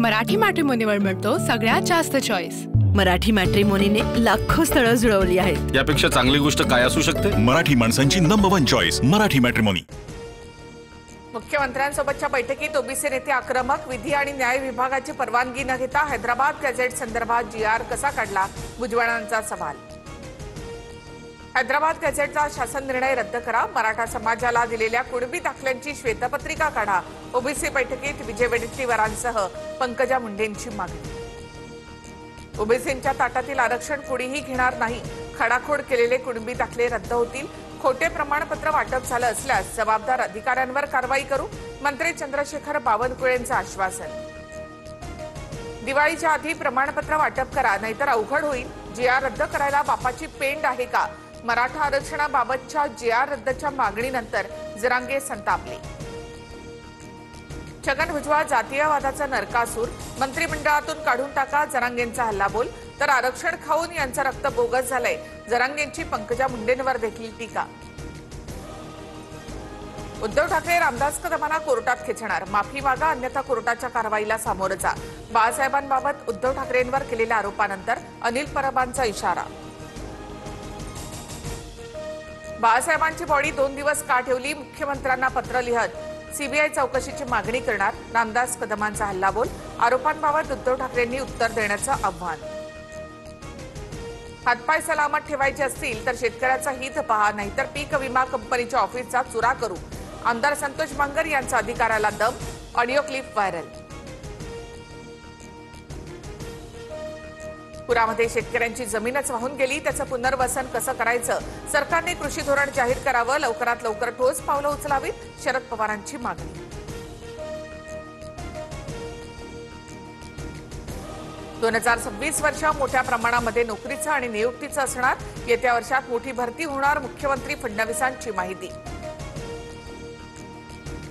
मराठी मॅट्रिमोनीवर मिळतो सगळ्यात जास्त चॉईस। मराठी मॅट्रिमोनीने लाखो स्थळं जुळवली आहेत। यापेक्षा चांगली गोष्ट काय असू शकते? मराठी माणसांची नंबर 1 चॉईस मराठी मॅट्रिमोनी। मुख्यमंत्र्यांसोबतच्या बैठकीत ओबीसी नेते आक्रमक, विधी आणि न्याय विभागाची परवानगी न घेता हैदराबाद गॅझेट संदर्भात जीआर कसा काढला, भुजबळांचा सवाल। हैदराबाद गॅझेटचा शासन निर्णय रद्द करा, मराठा समाजाला दिलेल्या कुणबी दाखल्यांची श्वेतपत्रिका काढा, ओबीसी बैठकीत विजय वडेट्टीवारांसह पंकजा मुंडेंची मागणी। ओबीसींच्या ताटातील आरक्षण कुणीही घेणार नाही, खडाखोड केलेले कुणबी दाखले रद्द होतील, खोटे प्रमाणपत्र वाटप झालं असल्यास जबाबदार अधिकाऱ्यांवर कारवाई करू, मंत्री चंद्रशेखर बावनकुळेंचं आश्वासन। दिवाळीच्या आधी प्रमाणपत्र वाटप करा, नाहीतर अवघड होईल, जीआर रद्द करायला बापाची पेंड आहे का? मराठा आरक्षणाबाबतच्या जीआर रद्दच्या मागणीनंतर जरांगे संतापले। छगन भुजबळ जातीयवादाचा नरकासूर, मंत्रिमंडळातून काढून टाका, जरांगेंचा हल्लाबोल, तर आरक्षण खाऊन यांचं रक्त बोगस झालंय, जरांगेंची पंकजा मुंडेंवर देखील टीका। उद्धव ठाकरे रामदास कदमांना कोर्टात खेचणार, माफी मागा अन्यथा कोर्टाच्या कारवाईला सामोरं जा। बाळासाहेबांबाबत उद्धव ठाकरेंवर केलेल्या आरोपानंतर अनिल परबांचा इशारा। बाळासाहेबांची बॉडी 2 दिवस का ठेवली, मुख्यमंत्र्यांना पत्र लिहत सीबीआय चौकशीची मागणी करणार, रामदास कदमांचा हल्लाबोल, आरोपांबाबत उद्धव ठाकरेंनी उत्तर देण्याचं आव्हान। हातपाय सलामत ठेवायचे असतील तर शेतकऱ्याचा हित पहा, नाहीतर पीक विमा कंपनीच्या ऑफिसचा चुरा करू, आमदार संतोष बांगर यांचा अधिकाराला दम, ऑडिओ क्लिप व्हायरल। पुरामध्ये शेतकऱ्यांची जमीनच वाहून गेली, त्याचं पुनर्वसन कसं करायचं? सरकारने कृषी धोरण जाहीर करावं, लवकरात लवकर ठोस पावलं उचलावीत, शरद पवारांची मागणी। 2026 वर्ष मोठ्या प्रमाणामध्ये नोकरीचं आणि नियुक्तीचं असणार, येत्या वर्षात मोठी भरती होणार, मुख्यमंत्री फडणवीसांची माहिती।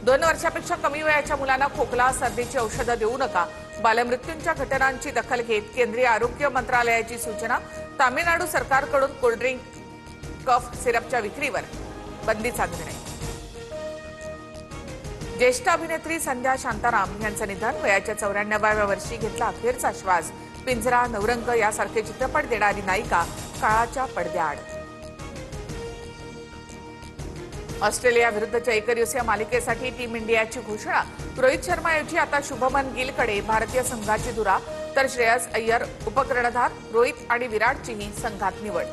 2 वर्षापेक्षा कमी वयाच्या मुलांना खोकला सर्दीची औषधं देऊ नका, बालमृत्यूंच्या घटनांची दखल घेत केंद्रीय आरोग्य मंत्रालयाची सूचना, तामिळनाडू सरकारकडून कोल्ड्रिंक कफ सिरपच्या विक्रीवर बंदीचा निर्णय। ज्येष्ठ अभिनेत्री संध्या शांताराम यांचं निधन, वयाच्या 94व्या वर्षी घेतला अखेरचा श्वास, पिंजरा, नवरंग यासारखे चित्रपट देणारी नायिका काळाच्या पडद्याआड। ऑस्ट्रेलिया विरुद्धच्या एकदिवसीय मालिकेसाठी टीम इंडियाची घोषणा, रोहित शर्माऐवजी आता शुभमन गिलकडे भारतीय संघाची धुरा, तर श्रेयस अय्यर उपकर्णधार, रोहित आणि विराटचीही संघात निवड।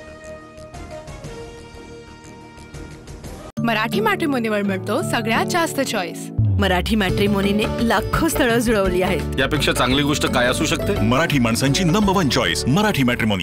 मराठी मॅट्रिमोनीवर मिळतो सगळ्यात जास्त चॉईस। मराठी मॅट्रिमोनीने लाखो स्थळं जुळवली आहेत। यापेक्षा चांगली गोष्ट काय असू शकते? मराठी माणसांची नंबर 1 चॉईस मराठी मॅट्रिमोनी।